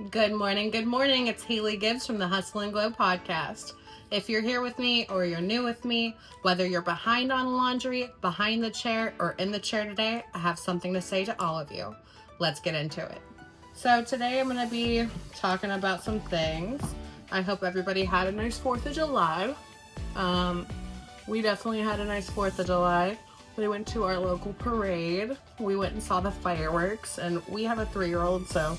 Good morning, good morning. It's Haley Gibbs from the Hustle and Glow podcast. If you're here with me or you're new with me, whether you're behind on laundry, behind the chair, or in the chair today, I have something to say to all of you. Let's get into it. So today I'm going to be talking about some things. I hope everybody had a nice 4th of July. We definitely had a nice 4th of July. We went to our local parade. We went and saw the fireworks, and we have a 3-year-old, so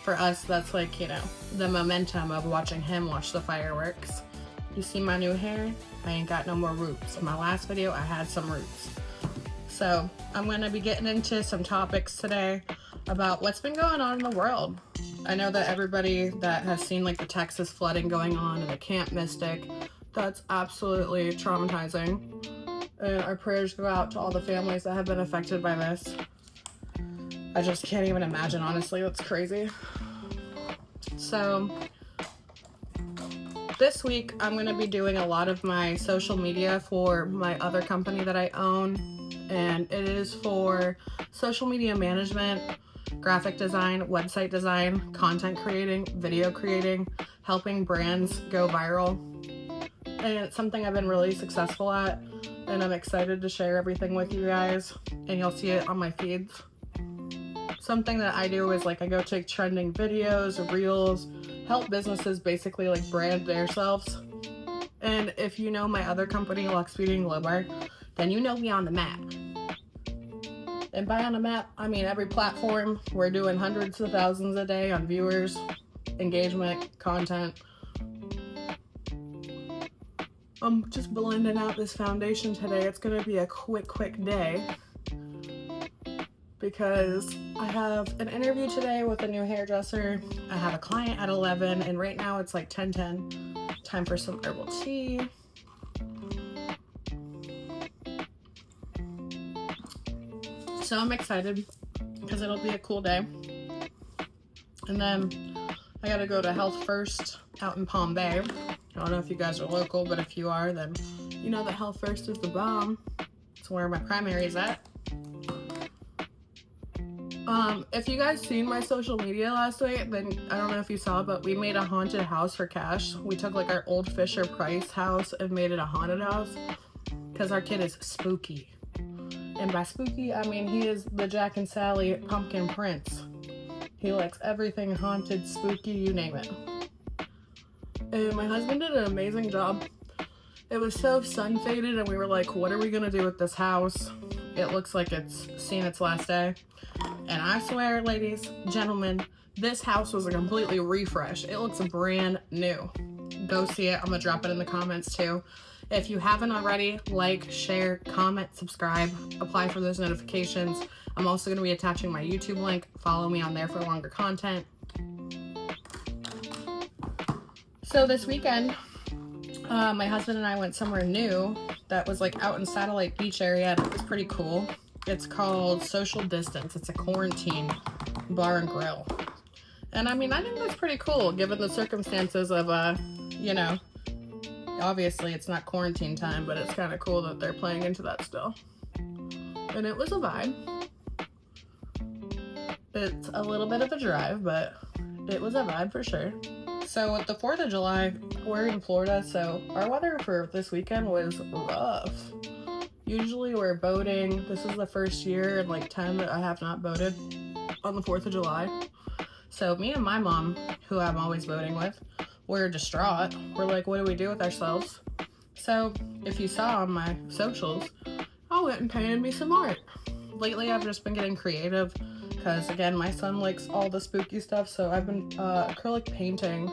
for us, that's like, the momentum of watching him watch the fireworks. You see my new hair? I ain't got no more roots. In my last video, I had some roots. So I'm going to be getting into some topics today about what's been going on in the world. I know that everybody that has seen like the Texas flooding going on and the Camp Mystic, that's absolutely traumatizing. And our prayers go out to all the families that have been affected by this. I just can't even imagine, honestly. That's crazy. So this week, I'm going to be doing a lot of my social media for my other company that I own. And it is for social media management, graphic design, website design, content creating, video creating, helping brands go viral. And it's something I've been really successful at. And I'm excited to share everything with you guys. And you'll see it on my feeds. Something that I do is like I go take trending videos, reels, help businesses basically like brand themselves. And if you know my other company, Lux Beauty and Glow Bar, then you know me on the map. And by on the map, I mean every platform. We're doing hundreds of thousands a day on viewers, engagement, content. I'm just blending out this foundation today. It's gonna be a quick day, because I have an interview today with a new hairdresser. I have a client at 11, and right now it's like 10:10. Time for some herbal tea. So I'm excited because it'll be a cool day. And then I gotta go to Health First out in Palm Bay. I don't know if you guys are local, but if you are, then you know that Health First is the bomb. It's where my primary is at. If you guys seen my social media last night, then I don't know if you saw, but we made a haunted house for cash. We took like our old Fisher Price house and made it a haunted house because our kid is spooky. And by spooky, I mean he is the Jack and Sally pumpkin prince. He likes everything haunted, spooky, you name it. And my husband did an amazing job. It was so sun faded, and we were like, what are we gonna do with this house? It looks like it's seen its last day. And I swear, ladies, gentlemen, this house was a completely refresh. It looks brand new. Go see it. I'm gonna drop it in the comments too. If you haven't already, like, share, comment, subscribe, apply for those notifications. I'm also gonna be attaching my YouTube link. Follow me on there for longer content. So this weekend, my husband and I went somewhere new that was like out in Satellite Beach area, and it was pretty cool. It's called Social Distance. It's a quarantine bar and grill. And I mean, I think that's pretty cool given the circumstances of, obviously it's not quarantine time, but it's kind of cool that they're playing into that still. And it was a vibe. It's a little bit of a drive, but it was a vibe for sure. So with the 4th of July, we're in Florida, so our weather for this weekend was rough. Usually we're boating. This is the first year in like 10 that I have not boated on the 4th of July. So me and my mom, who I'm always boating with, we're distraught. We're like, what do we do with ourselves? So if you saw on my socials, I went and painted me some art. Lately I've just been getting creative because, again, my son likes all the spooky stuff, so I've been acrylic painting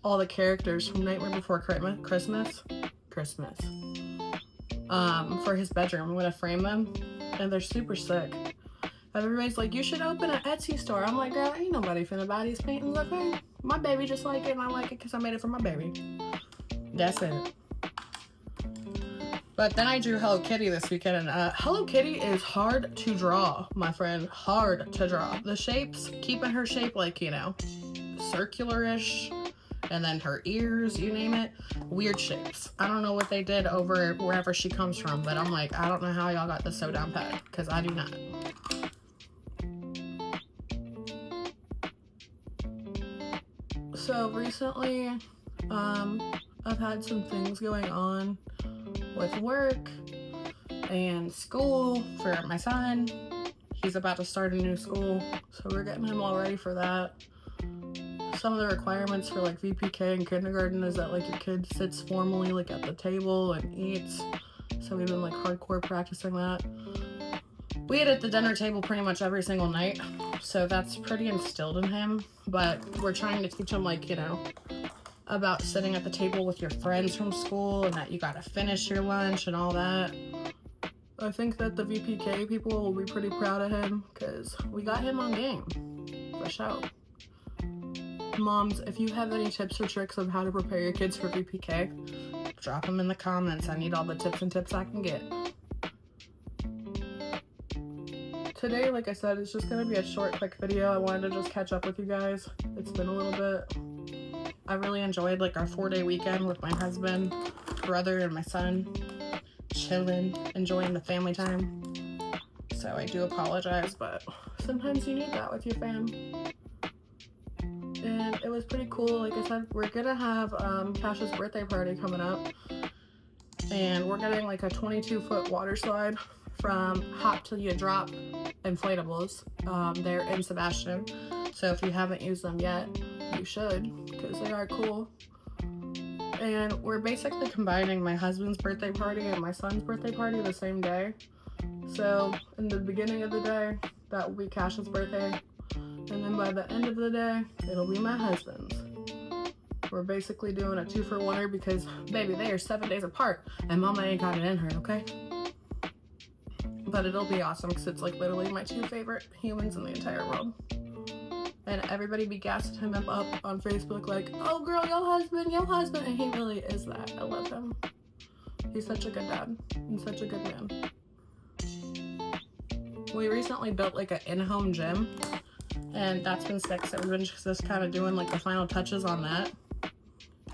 all the characters from Nightmare Before Christmas. For his bedroom. I'm gonna frame them, and they're super sick. Everybody's like, you should open an Etsy store. I'm like, girl, ain't nobody finna buy these paintings, okay? My baby just like it, and I like it because I made it for my baby. That's it. But then I drew Hello Kitty this weekend, and Hello Kitty is hard to draw, my friend. Hard to draw. The shapes, keeping her shape like, circular-ish, and then her ears, you name it, weird shapes. I don't know what they did over wherever she comes from, but I'm like, I don't know how y'all got this so down pat, because I do not. So recently, I've had some things going on with work and school for my son. He's about to start a new school, so we're getting him all ready for that. Some of the requirements for like VPK in kindergarten is that like your kid sits formally like at the table and eats. So we've been like hardcore practicing that. We eat at the dinner table pretty much every single night, so that's pretty instilled in him. But we're trying to teach him like, you know, about sitting at the table with your friends from school and that you gotta finish your lunch and all that. I think that the VPK people will be pretty proud of him because we got him on game, for sure. Moms, if you have any tips or tricks of how to prepare your kids for VPK, drop them in the comments. I need all the tips I can get. Today, like I said, it's just going to be a short, quick video. I wanted to just catch up with you guys. It's been a little bit. I really enjoyed like our 4-day weekend with my husband, brother, and my son. Chilling, enjoying the family time. So I do apologize, but sometimes you need that with your fam. And it was pretty cool. Like I said, we're gonna have Cash's birthday party coming up, and we're getting like a 22-foot water slide from Hop Till You Drop Inflatables. They're in Sebastian, so if you haven't used them yet, you should, because they are cool. And we're basically combining my husband's birthday party and my son's birthday party the same day. So in the beginning of the day, that will be Cash's birthday. And then by the end of the day, it'll be my husband's. We're basically doing a 2-for-1er because, baby, they are 7 days apart and mama ain't got it in her, okay? But it'll be awesome because it's like literally my 2 favorite humans in the entire world. And everybody be gassing him up on Facebook like, oh girl, your husband. And he really is that. I love him. He's such a good dad and such a good man. We recently built like an in-home gym, and that's been sick. So we've been just kind of doing like the final touches on that.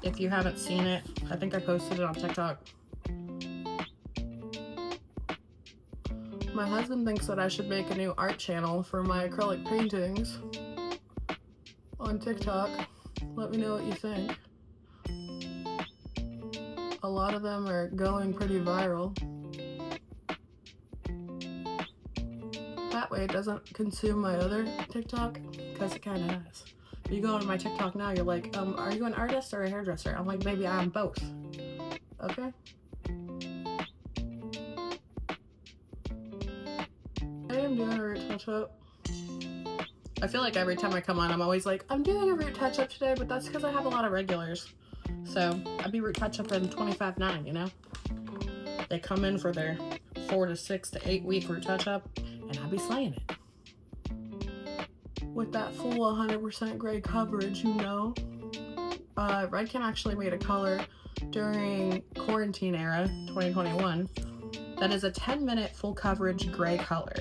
If you haven't seen it, I think I posted it on TikTok. My husband thinks that I should make a new art channel for my acrylic paintings on TikTok. Let me know what you think. A lot of them are going pretty viral. That way it doesn't consume my other TikTok, because it kind of has. If you go on my TikTok now, you're like, are you an artist or a hairdresser? I'm like, baby, I'm both. Okay? I am doing a root touch-up. I feel like every time I come on, I'm always like, I'm doing a root touch-up today, but that's because I have a lot of regulars. So I'd be root touch-up in 25/9, you know? They come in for their 4 to 6 to 8 week root touch-up, and I'll be slaying it. With that full 100% gray coverage, you know? Redken actually made a color during quarantine era, 2021, that is a 10-minute full coverage gray color.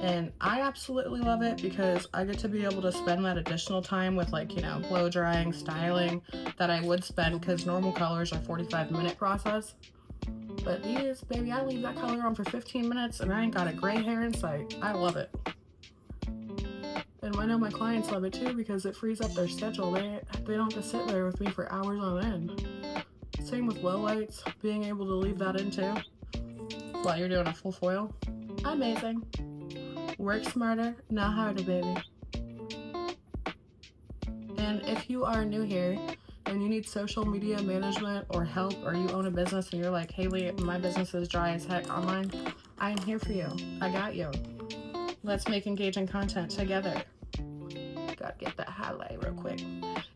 And I absolutely love it because I get to be able to spend that additional time with, like, you know, blow drying, styling that I would spend, because normal colors are 45-minute process. But these, baby, I leave that color on for 15 minutes and I ain't got a gray hair in sight. I love it. And I know my clients love it too because it frees up their schedule. They don't have to sit there with me for hours on end. Same with low lights, being able to leave that in too while you're doing a full foil. Amazing. Work smarter, not harder, baby. And if you are new here and you need social media management or help, or you own a business and you're like, Haley, my business is dry as heck online, I am here for you. I got you. Let's make engaging content together. Gotta get that highlight real quick.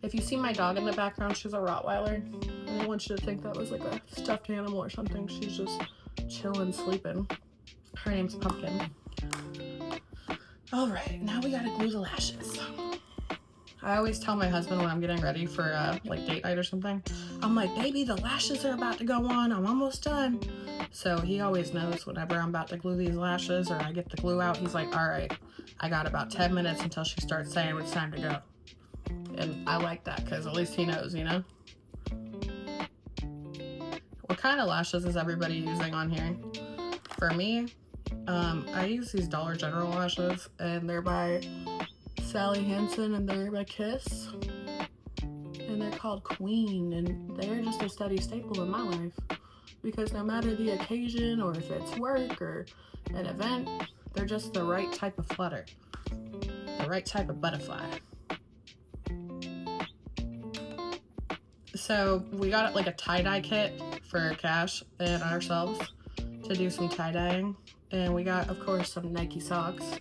If you see my dog in the background, she's a Rottweiler. I don't want you to think that was like a stuffed animal or something. She's just chilling, sleeping. Her name's Pumpkin. All right, now we gotta glue the lashes. I always tell my husband when I'm getting ready for like date night or something, I'm like, baby, the lashes are about to go on. I'm almost done. So he always knows whenever I'm about to glue these lashes or I get the glue out, he's like, all right, I got about 10 minutes until she starts saying it's time to go. And I like that because at least he knows, you know? What kind of lashes is everybody using on here? For me, I use these Dollar General lashes, and they're by Sally Hansen, and they're by Kiss. and they're called Queen, and they're just a steady staple in my life because no matter the occasion or if it's work or an event, they're just the right type of flutter, the right type of butterfly. So we got like a tie-dye kit for Cash and ourselves to do some tie-dyeing, and we got, of course, some Nike socks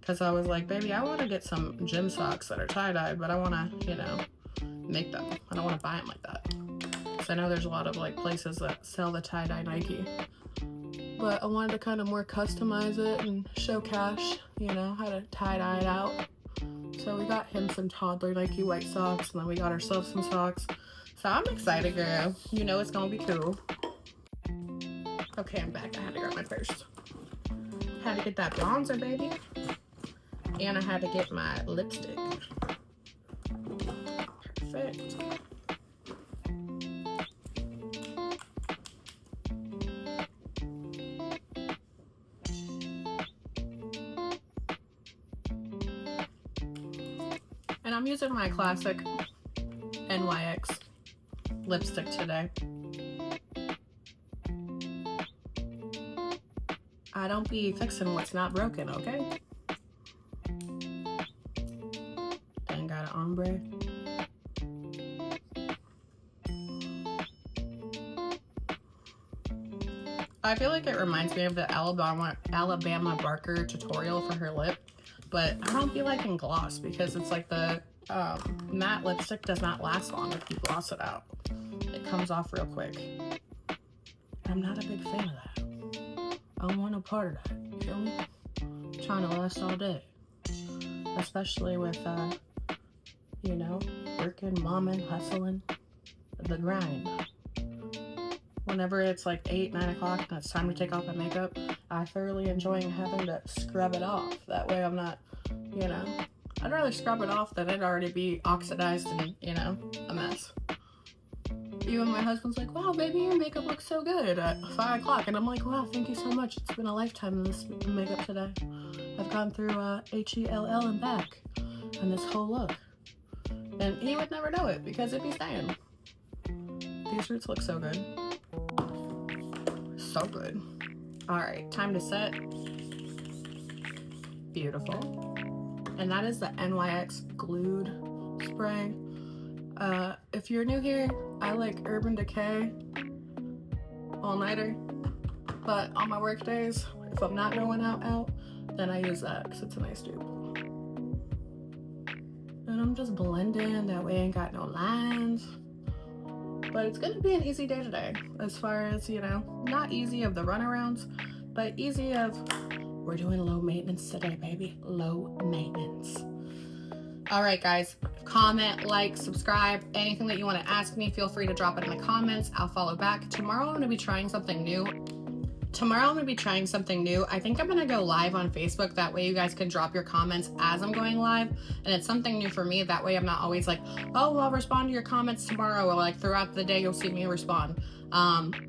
because I was like, baby, I want to get some gym socks that are tie-dyed, but I want to, you know, make them. I don't want to buy them like that. So I know there's a lot of like places that sell the tie-dye Nike, but I wanted to kind of more customize it and show Cash, you know, how to tie-dye it out. So we got him some toddler Nike white socks, and then we got ourselves some socks. So I'm excited, girl. You know it's gonna be cool. Okay, I'm back. I had to grab my purse. Had to get that bronzer, baby. And I had to get my lipstick. Perfect. And I'm using my classic NYX lipstick today. I don't be fixing what's not broken, okay? Then got an ombre. I feel like it reminds me of the Alabama Barker tutorial for her lip, but I don't be liking gloss because it's like the matte lipstick does not last long if you gloss it out. It comes off real quick. I'm not a big fan of that. I don't want no part of that. You feel me? I'm trying to last all day. Especially with, you know, working, momming, hustling, the grind. Whenever it's like 8, 9 o'clock and it's time to take off my makeup, I thoroughly enjoy having to scrub it off. That way I'm not, you know, I'd rather scrub it off than it already be oxidized and, you know, a mess. Even my husband's like, wow, baby, your makeup looks so good at 5 o'clock. And I'm like, wow, thank you so much. It's been a lifetime of this makeup today. I've gone through HELL and back and this whole look. And he would never know it because it'd be staying. These roots look so good. So good. All right, time to set. Beautiful. And that is the NYX Glued Spray. If you're new here, I like Urban Decay all-nighter, but on my work days, if I'm not going out, then I use that because it's a nice dupe. And I'm just blending, that way I ain't got no lines. But it's gonna be an easy day today, as far as, you know, not easy of the runarounds, but easy of, we're doing low maintenance today, baby. Low maintenance. All right, guys, comment, like, subscribe, anything that you want to ask me, feel free to drop it in the comments. I'll follow back. Tomorrow I'm gonna be trying something new. I think I'm gonna go live on Facebook. That way you guys can drop your comments as I'm going live. And it's something new for me. That way I'm not always like, oh, I'll respond to your comments tomorrow. Or like throughout the day, you'll see me respond.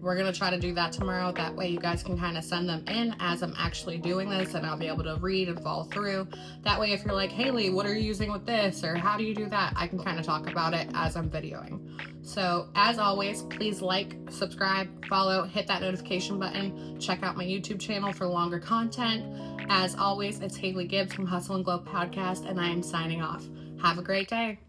We're gonna try to do that tomorrow. That way you guys can kind of send them in as I'm actually doing this, and I'll be able to read and follow through. That way if you're like, Haley, what are you using with this? Or how do you do that? I can kind of talk about it as I'm videoing. So as always, please like, subscribe, follow, hit that notification button, check out my YouTube channel for longer content. As always, it's Haley Gibbs from Hustle and Glow Podcast, and I am signing off. Have a great day.